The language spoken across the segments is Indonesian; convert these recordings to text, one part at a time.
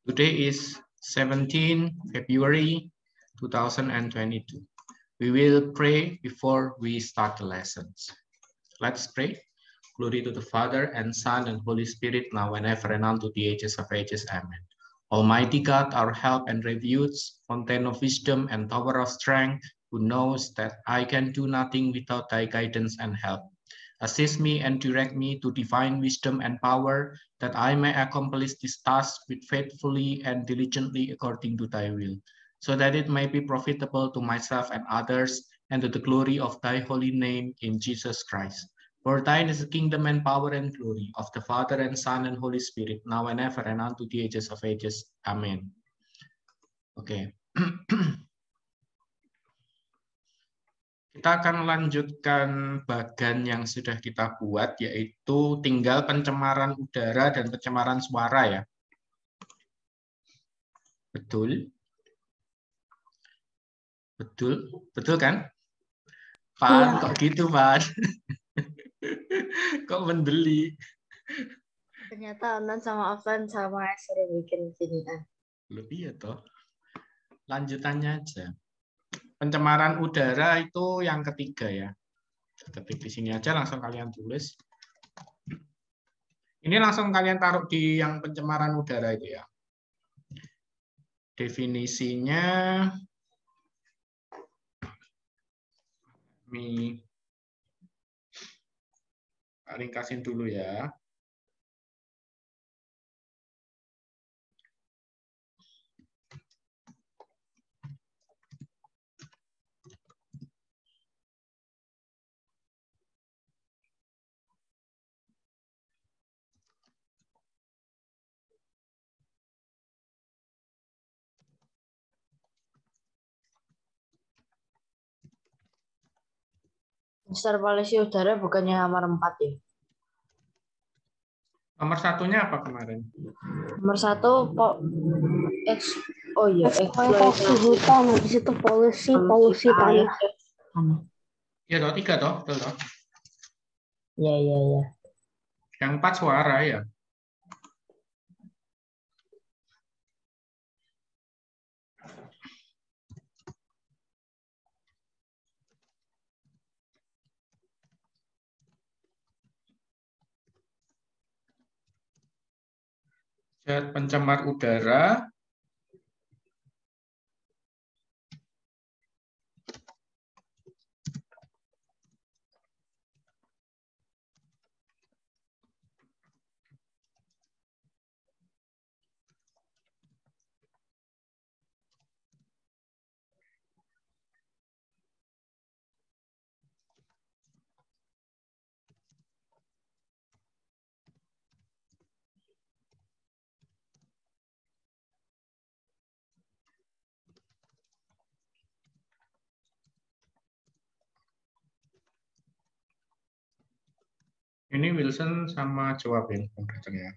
Today is 17 February 2022. We will pray before we start the lessons. Let's pray. Glory to the Father, and Son, and Holy Spirit, now and ever, and unto the ages of ages. Amen. Almighty God, our help and refuge, fountain of wisdom and tower of strength, who knows that I can do nothing without thy guidance and help. Assist me and direct me to divine wisdom and power, that I may accomplish this task with faithfully and diligently according to thy will, so that it may be profitable to myself and others, and to the glory of thy holy name in Jesus Christ. For thine is the kingdom and power and glory of the Father and Son and Holy Spirit, now and ever, and unto the ages of ages. Amen. Oke. Kita akan lanjutkan bagan yang sudah kita buat, yaitu tinggal pencemaran udara dan pencemaran suara ya. Betul? Betul? Betul kan? Pan, kok gitu, Pan? Kok mendeli? Ternyata Anan sama Afan sama sering bikin ginian. Lebih ya toh. Lanjutannya aja. Pencemaran udara itu yang ketiga ya. Ketik di sini aja, langsung kalian tulis. Ini langsung kalian taruh di yang pencemaran udara itu ya. Definisinya ringkasin dulu ya. Mister polusi udara bukannya nomor 4 ya? Nomor satunya apa kemarin? Nomor 1 eksploitasi hutan, habis itu polusi tanah. Ya toh, 3 toh, betul toh. Iya. Yang 4 suara ya. Zat pencemar udara ini Wilson sama jawabin komputernya.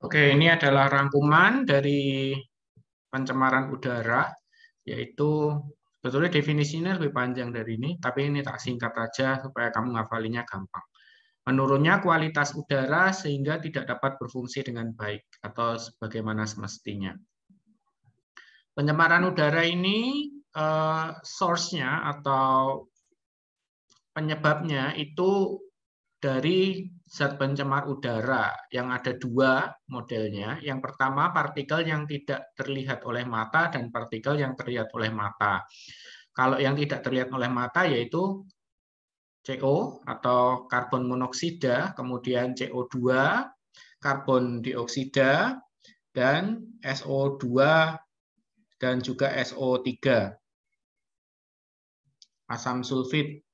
Oke, ini adalah rangkuman dari pencemaran udara, yaitu sebetulnya definisinya lebih panjang dari ini, tapi ini tak singkat aja supaya kamu ngafalinya gampang. Menurunnya kualitas udara sehingga tidak dapat berfungsi dengan baik atau sebagaimana semestinya. Pencemaran udara ini source-nya atau penyebabnya itu dari zat pencemar udara yang ada dua modelnya. Yang pertama partikel yang tidak terlihat oleh mata dan partikel yang terlihat oleh mata. Kalau yang tidak terlihat oleh mata yaitu CO atau karbon monoksida, kemudian CO2, karbon dioksida, dan SO2 dan juga SO3, asam sulfit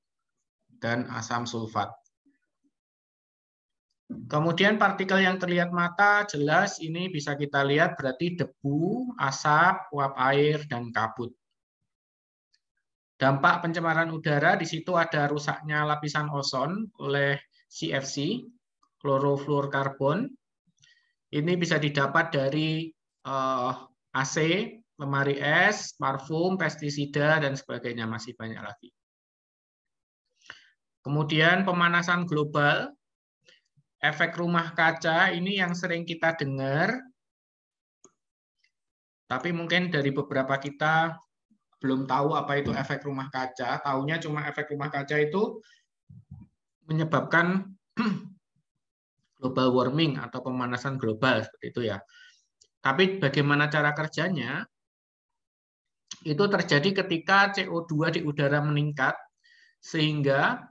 dan asam sulfat. Kemudian partikel yang terlihat mata jelas ini bisa kita lihat berarti debu, asap, uap air, dan kabut. Dampak pencemaran udara di situ ada rusaknya lapisan ozon oleh CFC, klorofluorkarbon. Ini bisa didapat dari AC, lemari es, parfum, pestisida, dan sebagainya, masih banyak lagi. Kemudian pemanasan global, efek rumah kaca ini yang sering kita dengar, tapi mungkin dari beberapa kita belum tahu apa itu efek rumah kaca. Taunya cuma efek rumah kaca itu menyebabkan global warming atau pemanasan global seperti itu ya. Tapi bagaimana cara kerjanya? Itu terjadi ketika CO2 di udara meningkat sehingga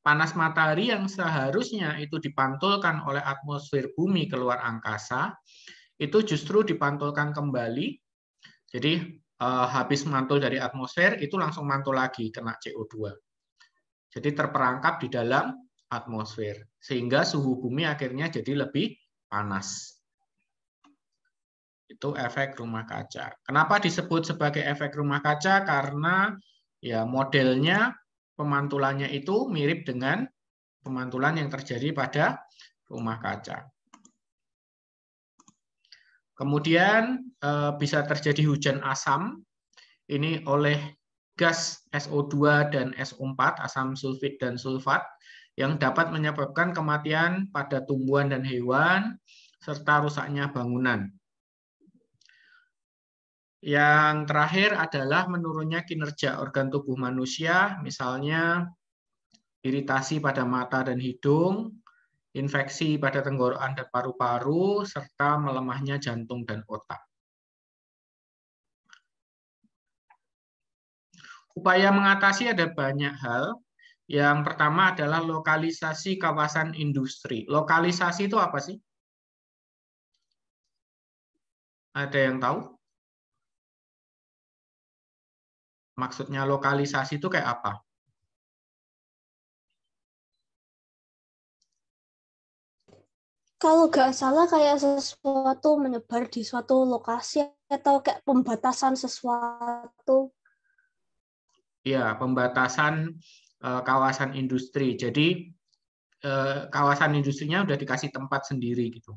panas matahari yang seharusnya itu dipantulkan oleh atmosfer bumi keluar angkasa itu justru dipantulkan kembali. Jadi habis mantul dari atmosfer itu langsung mantul lagi kena CO2. Jadi terperangkap di dalam atmosfer sehingga suhu bumi akhirnya jadi lebih panas. Itu efek rumah kaca. Kenapa disebut sebagai efek rumah kaca? Karena ya modelnya pemantulannya itu mirip dengan pemantulan yang terjadi pada rumah kaca. Kemudian bisa terjadi hujan asam. Ini oleh gas SO2 dan SO4, asam sulfit dan sulfat, yang dapat menyebabkan kematian pada tumbuhan dan hewan, serta rusaknya bangunan. Yang terakhir adalah menurunnya kinerja organ tubuh manusia, misalnya iritasi pada mata dan hidung, infeksi pada tenggorokan dan paru-paru, serta melemahnya jantung dan otak. Upaya mengatasi ada banyak hal. Yang pertama adalah lokalisasi kawasan industri. Lokalisasi itu apa sih? Ada yang tahu? Maksudnya lokalisasi itu kayak apa? Kalau nggak salah kayak sesuatu menyebar di suatu lokasi atau kayak pembatasan sesuatu. Ya, pembatasan kawasan industri. Jadi kawasan industrinya udah dikasih tempat sendiri gitu,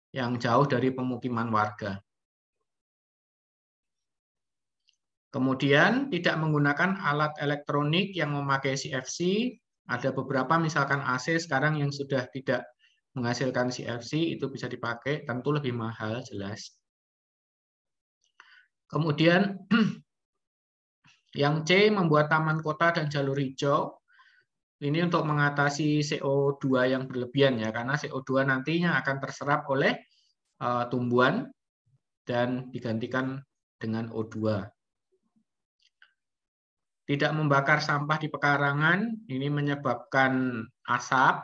yang jauh dari pemukiman warga. Kemudian tidak menggunakan alat elektronik yang memakai CFC. Ada beberapa misalkan AC sekarang yang sudah tidak menghasilkan CFC, itu bisa dipakai, tentu lebih mahal jelas. Kemudian yang C, membuat taman kota dan jalur hijau. Ini untuk mengatasi CO2 yang berlebihan ya, karena CO2 nantinya akan terserap oleh tumbuhan dan digantikan dengan O2. Tidak membakar sampah di pekarangan, ini menyebabkan asap,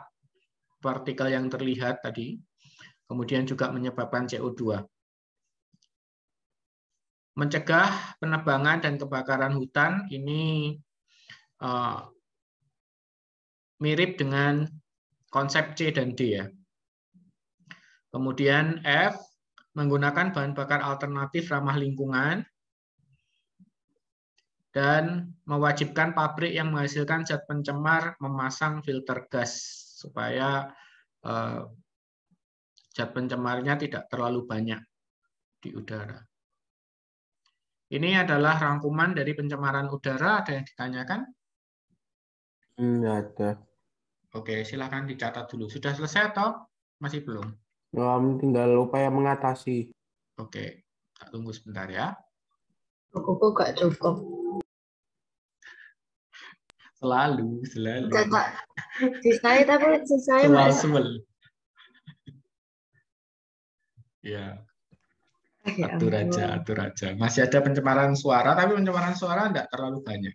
partikel yang terlihat tadi, kemudian juga menyebabkan CO2. Mencegah penebangan dan kebakaran hutan, ini mirip dengan konsep C dan D ya. Kemudian F, menggunakan bahan bakar alternatif ramah lingkungan, dan mewajibkan pabrik yang menghasilkan zat pencemar memasang filter gas supaya zat pencemarnya tidak terlalu banyak di udara. Ini adalah rangkuman dari pencemaran udara. Ada yang ditanyakan? Nggak ada. Oke, silakan dicatat dulu. Sudah selesai atau masih belum? Tinggal upaya mengatasi. Oke, tak tunggu sebentar ya. Bukuku gak cukup. Selalu. Kakak, sisai tapi sisai mas. Sewal-sewal. Ya, Ya atur aja. Masih ada pencemaran suara, tapi pencemaran suara tidak terlalu banyak.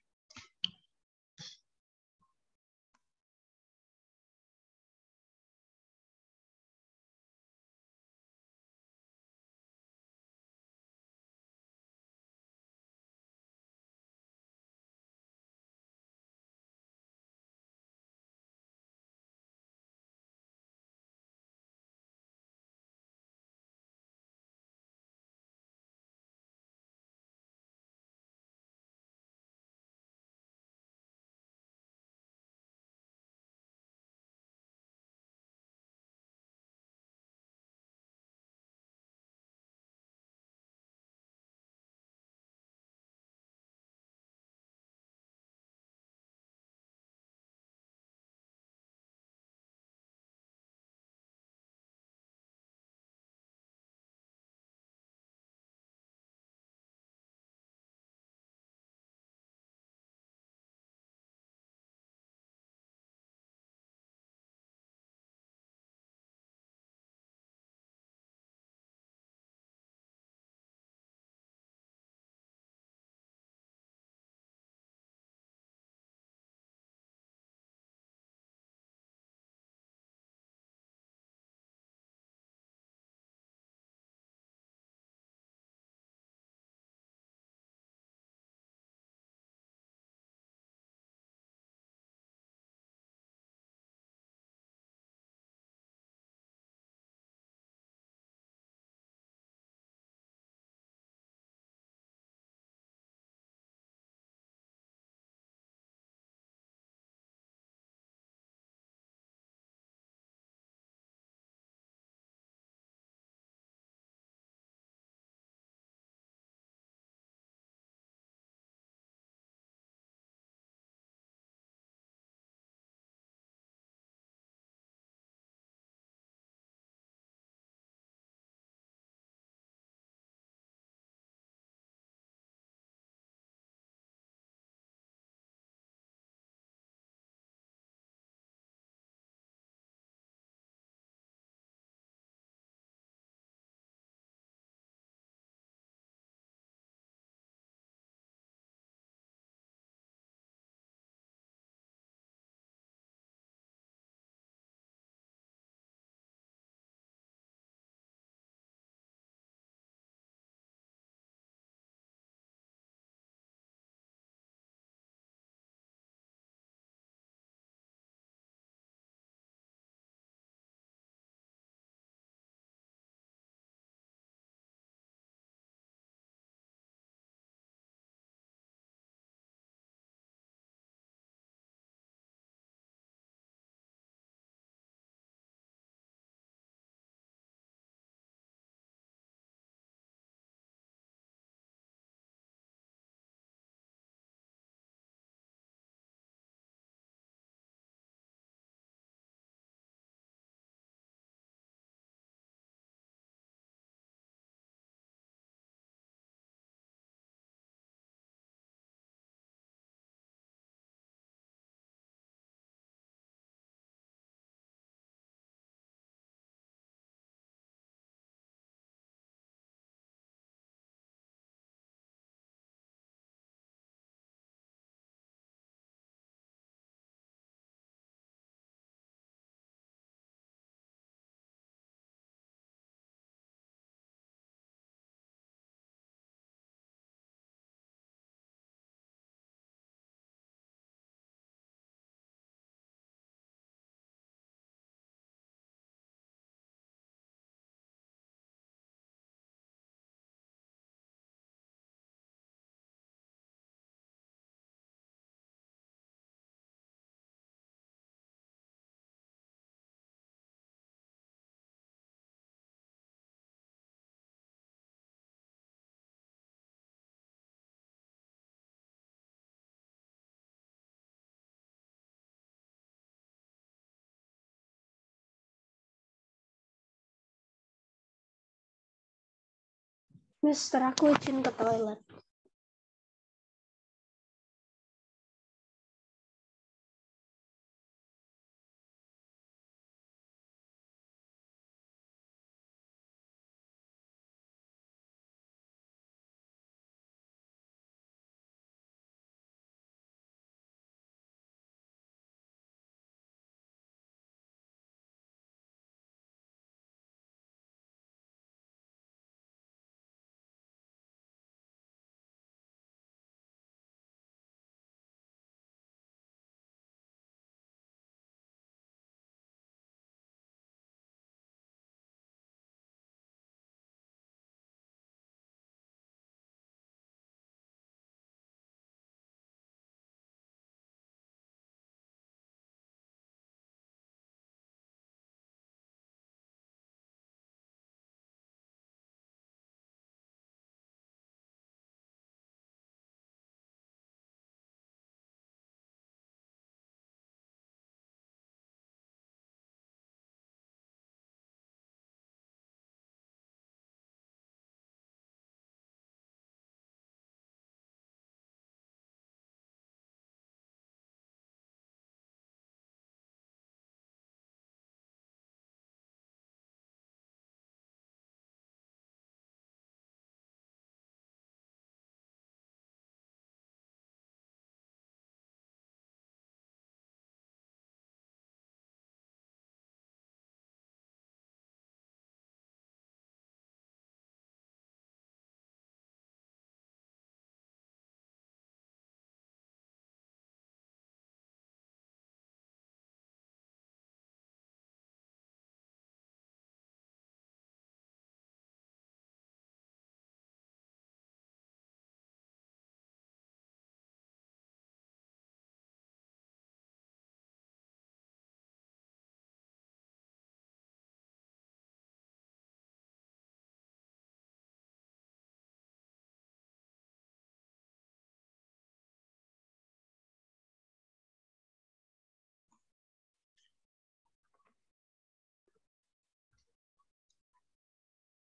Mister, aku izin ke toilet.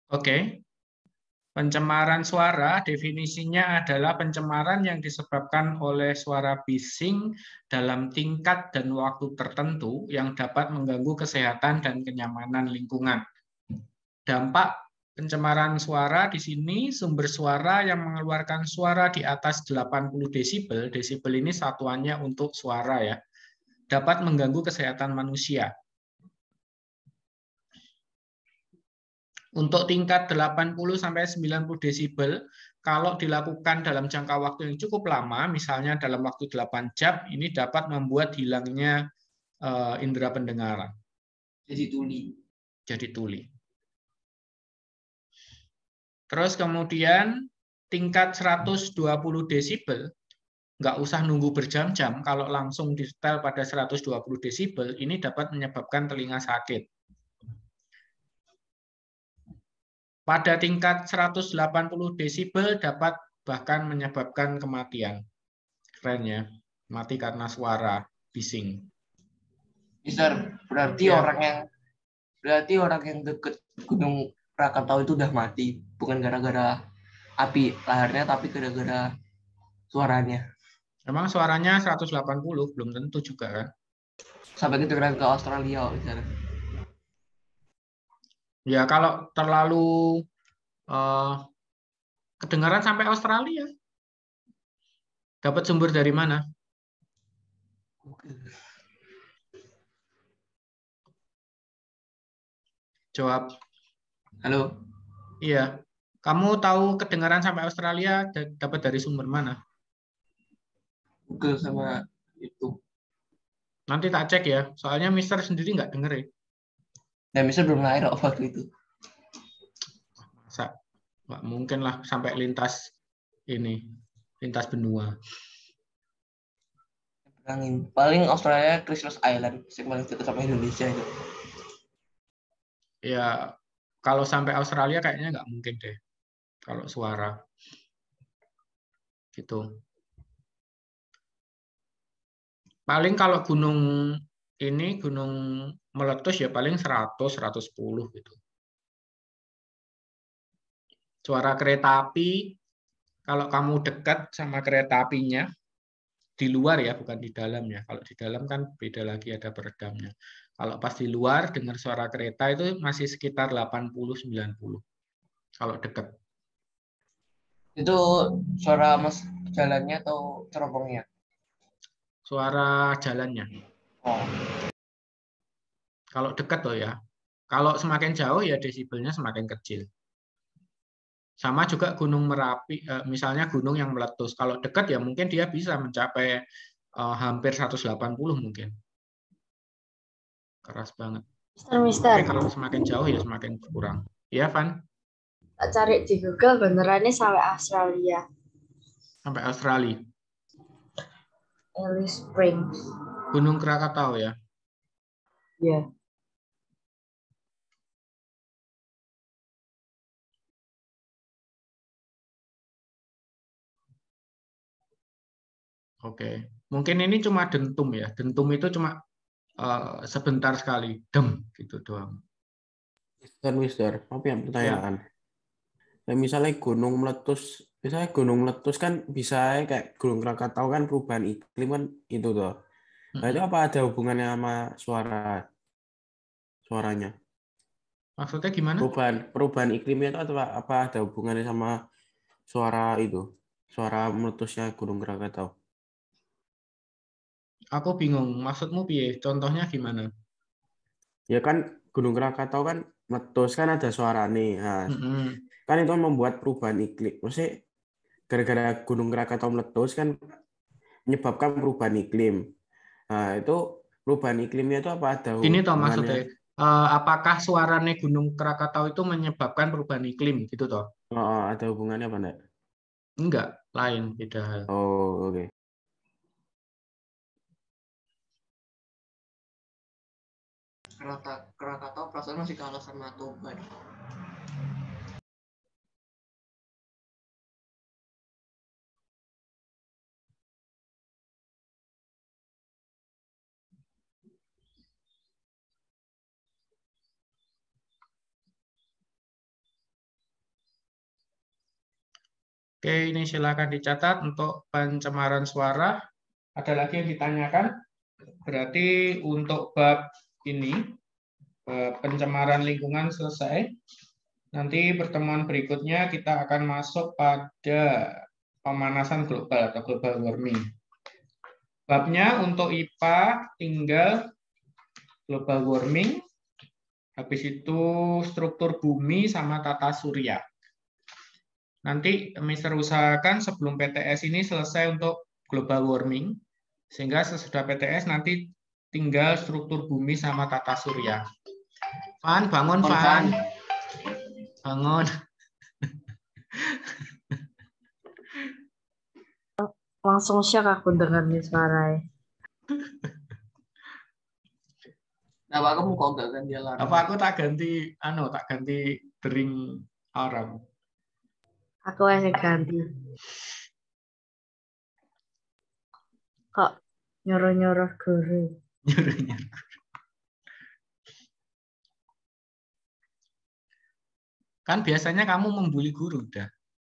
Oke. Pencemaran suara definisinya adalah pencemaran yang disebabkan oleh suara bising dalam tingkat dan waktu tertentu yang dapat mengganggu kesehatan dan kenyamanan lingkungan. Dampak pencemaran suara di sini sumber suara yang mengeluarkan suara di atas 80 desibel, desibel ini satuannya untuk suara ya, dapat mengganggu kesehatan manusia. Untuk tingkat 80-90 desibel, kalau dilakukan dalam jangka waktu yang cukup lama, misalnya dalam waktu 8 jam, ini dapat membuat hilangnya indera pendengaran. Jadi tuli. Jadi tuli. Terus kemudian tingkat 120 desibel, nggak usah nunggu berjam-jam, kalau langsung disetel pada 120 desibel, ini dapat menyebabkan telinga sakit. Pada tingkat 180 desibel dapat bahkan menyebabkan kematian. Keren ya, mati karena suara bising. Mister, berarti Ya. orang yang deket Gunung Krakatau itu udah mati, bukan gara-gara api laharnya, tapi gara-gara suaranya. Memang suaranya 180, belum tentu juga kan. Sampai kedengeran ke Australia misalnya. Ya kalau terlalu kedengaran sampai Australia. Dapat sumber dari mana? Jawab. Halo. Iya. Kamu tahu kedengaran sampai Australia dapat dari sumber mana? Google sama itu. Nanti tak cek ya. Soalnya Mister sendiri nggak denger ya. Dan Mister belum lahir waktu itu. Masa? Nggak mungkin lah sampai lintas benua. Paling Australia Christmas Island, paling dekat sama Indonesia itu. Ya, kalau sampai Australia kayaknya nggak mungkin deh. Kalau suara. Gitu. Paling kalau gunung meletus ya paling 100, 110 gitu. Suara kereta api, kalau kamu dekat sama kereta apinya, di luar ya, bukan di dalam ya. Kalau di dalam kan beda lagi, ada peredamnya. Kalau pas di luar, dengar suara kereta itu masih sekitar 80-90. Kalau dekat. Itu suara mas jalannya atau teropongnya? Suara jalannya. Oh. Kalau dekat loh ya. Kalau semakin jauh ya desibelnya semakin kecil. Sama juga Gunung Merapi, misalnya gunung yang meletus. Kalau dekat ya mungkin dia bisa mencapai hampir 180 mungkin. Keras banget. Mister. Tapi kalau semakin jauh ya semakin kurang. Ya, Van? Tak cari di Google benerannya sampai Australia. Sampai Australia. Alice Springs. Gunung Krakatau ya. Ya. Oke. Mungkin ini cuma dentum ya. Dentum itu cuma sebentar sekali. Dem gitu doang. Mister, apa yang pertanyaan? Ya, misalnya gunung meletus kan bisa kayak Gunung Krakatau kan perubahan iklim kan itu toh. Nah, itu apa ada hubungannya sama suaranya? Maksudnya gimana? Perubahan iklimnya itu apa ada hubungannya sama suara itu? Suara meletusnya Gunung Krakatau. Aku bingung. Maksudmu piye? Contohnya gimana? Ya kan Gunung Krakatau kan meletus kan ada suara nih. Nah, kan itu membuat perubahan iklim. Maksudnya gara-gara Gunung Krakatau meletus kan menyebabkan perubahan iklim. Nah, itu perubahan iklimnya itu apa ada Gini toh hubungannya? maksudnya, apakah suaranya Gunung Krakatau itu menyebabkan perubahan iklim gitu toh? Oh, ada hubungannya apa enggak? Enggak, lain, beda hal. Oh, oke. Krakatau perasaan masih kalah sama Toba. Oke, ini silakan dicatat untuk pencemaran suara. Ada lagi yang ditanyakan? Berarti untuk bab ini, pencemaran lingkungan selesai. Nanti pertemuan berikutnya kita akan masuk pada pemanasan global atau global warming. Babnya untuk IPA tinggal global warming, habis itu struktur bumi sama tata surya. Nanti Mister usahakan sebelum PTS ini selesai untuk global warming, sehingga sesudah PTS nanti tinggal struktur bumi sama tata surya. Van, bangun Van. Bangun. Langsung shock aku dengar nih suaranya. Nah, kamu kok gak ganti alarm? Apa aku tak ganti dering alarm. Aku yang ganti. Kok nyuruh-nyuruh guru. Kan biasanya kamu membuli guru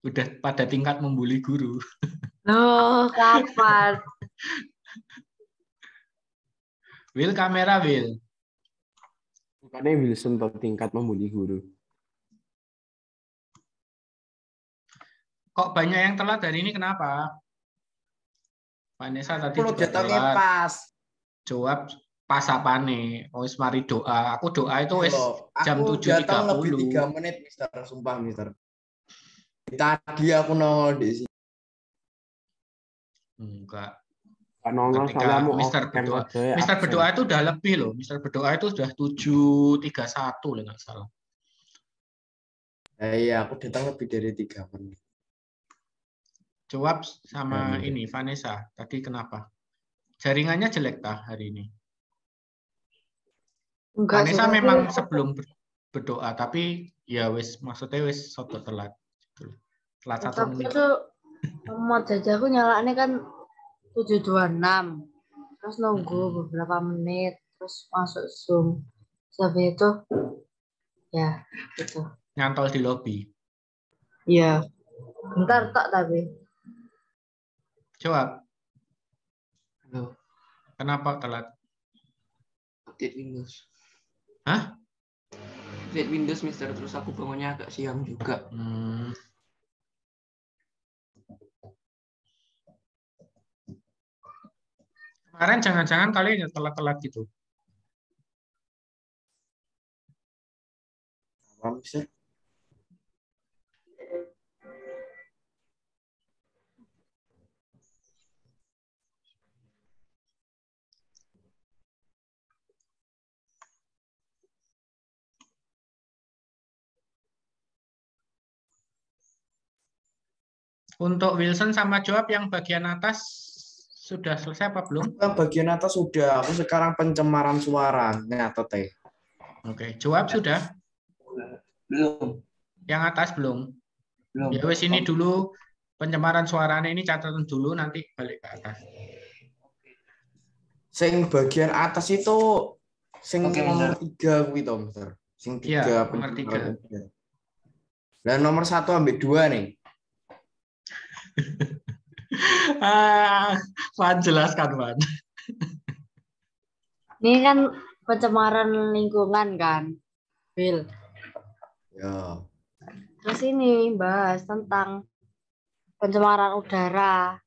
udah pada tingkat membuli guru. Loh, kapan? Will, kamera Will. Bukannya Wilson tingkat membuli guru. Kok banyak yang telat hari ini kenapa? Vanessa tadi Kalau juga jatuhnya telat. pas. Jawab pas apa nih? Wis mari doa. Aku doa itu wis jam Aku 7.30. datang lebih 3 menit, Mister. Sumpah, Mister. Tadi aku nongol di sini. Enggak. Nongol Ketika kamu Mister berdoa. Mister berdoa itu udah lebih loh. Mister berdoa itu sudah 7.31 loh nggak salah. Iya, aku datang lebih dari 3 menit. Jawab sama ini Vanessa. Tadi kenapa? Jaringannya jelek tah hari ini? Enggak, Vanessa memang sebelum berdoa, tapi ya wis maksudnya wis soto telat. Telat 1 menit. Tuh mod jajaku nyalaannya kan 726. Terus nunggu beberapa menit, terus masuk Zoom. Sampai itu ya gitu. Nyantol di lobby. Iya. Bentar tak tapi. Jawab. Halo, Kenapa telat? update Windows. Hah? Update Windows, Mister. Terus aku bangunnya agak siang juga. Kemarin jangan-jangan kalian telat-telat gitu. Apa, Mister? Untuk Wilson sama Joab yang bagian atas sudah selesai apa belum? Yang bagian atas sudah. Aku sekarang pencemaran suara. Nyatet teh. Oke, Joab sudah. Belum. Yang atas belum. Belum. Ya wes ini dulu pencemaran suaranya ini catatan dulu nanti balik ke atas. Sing bagian atas itu sing Oke, nomor 3 kuwi to, Mister. Sing 3 Iya, nomor pencemaran udara. Dan nomor 1 ambil 2 nih. Wan jelaskan, Wan. Ini kan pencemaran lingkungan kan, Bill. Ya. Terus ini bahas tentang pencemaran udara.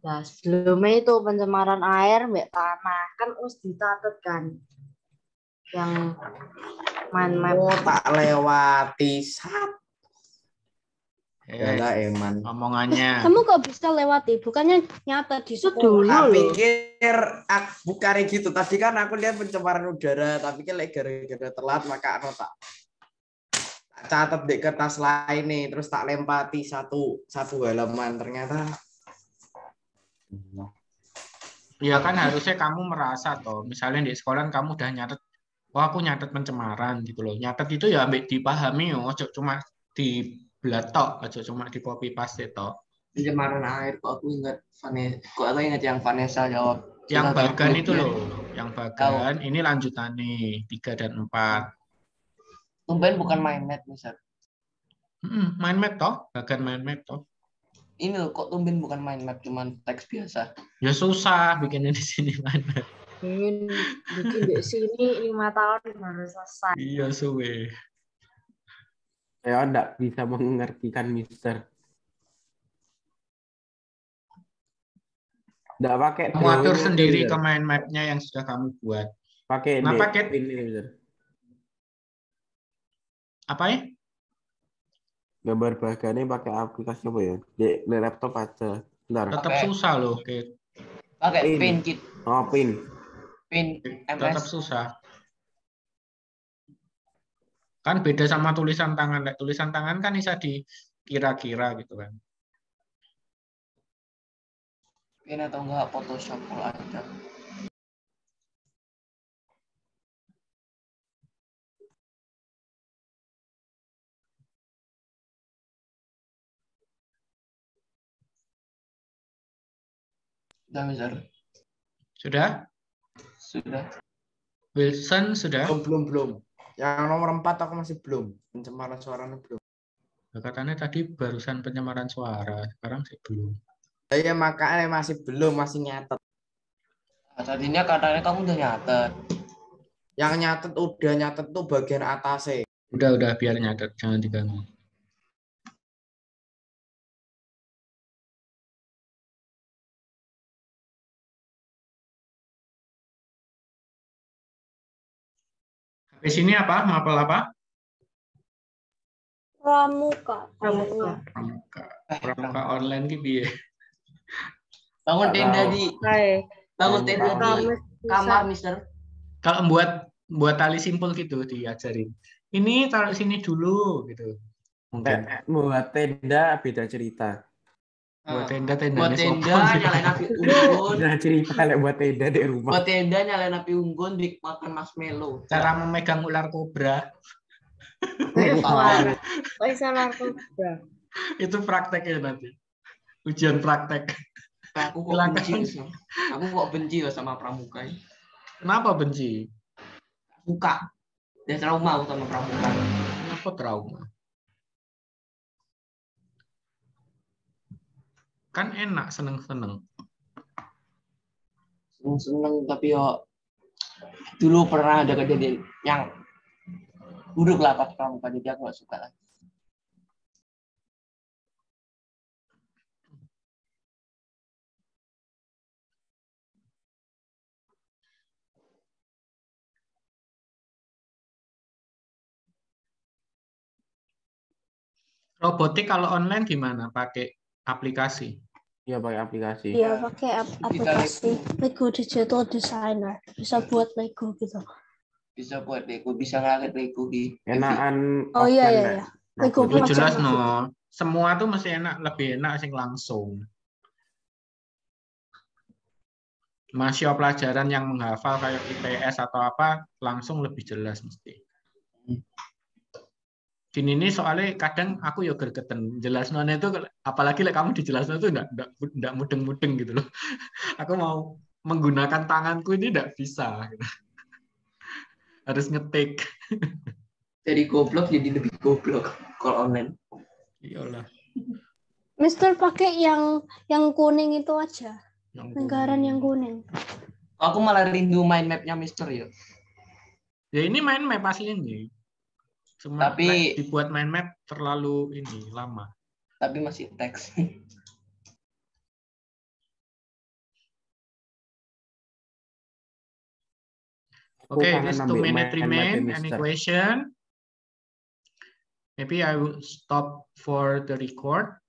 Nah, sebelumnya itu pencemaran air, mbak tanah kan harus dicatat kan. Yang mind map. Oh, tak lewati sat. Ya, Eman. omongannya. Kamu kok bisa lewati? Bukannya nyata di Itu sekolah? dulu Tak loh. pikir bukan gitu. Tadi kan aku lihat pencemaran udara, tapi kan gara-gara telat maka aku tak catat di kertas lain nih, terus tak lempati satu halaman ternyata. Ya kan harusnya kamu merasa toh, misalnya di sekolah kamu udah nyatet, oh aku nyatet pencemaran gitu loh. Nyatet itu ya ambil dipahami, ojo cuma di blatok, ojo cuma di copy paste toh. Pencemaran air. Kok aku ingat yang Vanessa jawab. Yang Sudah bagan 20 itu ya. loh, yang bagan ini lanjutan nih 3 dan 4. Tumben bukan main net, Mister. Mind map toh, bagan mind map toh. Ini loh, kok tumben bukan mind map, cuman teks biasa. Ya susah bikinnya di sini mind map. Bikin di sini 5 tahun baru selesai. Iya suwe. Saya tidak bisa mengertikan Mister. Tidak pakai Kamu atur drawing sendiri aja, ke mind map-nya yang sudah kamu buat. pakai Nah, paket ini Mister. apa ya? Gambar bagannya pakai aplikasi apa ya? Di laptop aja. Bentar. Tetap susah loh, kayak Pakai Pin. Paint Kit. Oh, pin. tetap MS. susah. Kan beda sama tulisan tangan. Tulisan tangan kan bisa dikira-kira gitu kan. Paint atau enggak Photoshop kalau ada. Sudah, Mister. Sudah? Sudah. Wilson sudah? Belum. Yang nomor 4 aku masih belum. Pencemaran suaranya belum. Katanya tadi barusan pencemaran suara, sekarang sih belum. Ya makanya masih belum, masih nyatet. Nah, tadinya katanya kamu udah nyatet. Yang udah nyatet tuh bagian atasnya. Udah biar nyatet, jangan diganggu. Di sini apa? Mapel apa? Pramuka. Pramuka online gitu ya. Bangun tenda di kamar, Mister. Kalau buat tali simpul gitu diajarin. Ini taruh sini dulu gitu. Mungkin. Buat tenda beda cerita. Buat tenda Buat tenda nyalain api unggun. Beda cerita buat tenda di rumah. Buat tenda nyalain api unggun, makan marshmallow. Cara memegang ular kobra. Itu prakteknya nanti. Ujian praktek. Aku kok benci sama pramuka. Kenapa benci? Suka. Dia trauma sama pramuka. Kenapa trauma? Kan enak, seneng-seneng. Seneng tapi yo dulu pernah ada kejadian yang buruk lah pas pramuka, jadi aku gak suka lah. Robotik kalau online gimana? Pakai aplikasi? Iya pakai aplikasi. Iya, pakai aplikasi Lego Digital Designer. Bisa buat Lego gitu. Bisa buat Lego, bisa ngerakit Lego di Enakan Oh iya offline, iya Nek. iya. Lego Ya macam jelas gitu. no. Semua tuh mesti enak, lebih enak sing langsung. Masih pelajaran yang menghafal kayak IPS atau apa langsung lebih jelas mesti. Gini ini soalnya kadang aku ya gergeten jelasnya itu, apalagi kamu dijelasnya itu enggak mudeng-mudeng gitu loh. Aku mau menggunakan tanganku ini enggak bisa. Gitu. Harus ngetik. Dari goblok jadi lebih goblok kalau online. Iyalah. Mister pakai yang kuning itu aja. Yang Lingkaran yang kuning. Aku malah rindu main mapnya Mister ya. Ya ini main map asli ini. Cuma Tapi dibuat main map terlalu ini lama. Tapi masih teks. Okay, this 2 minutes remain. Any question? Maybe I will stop for the record.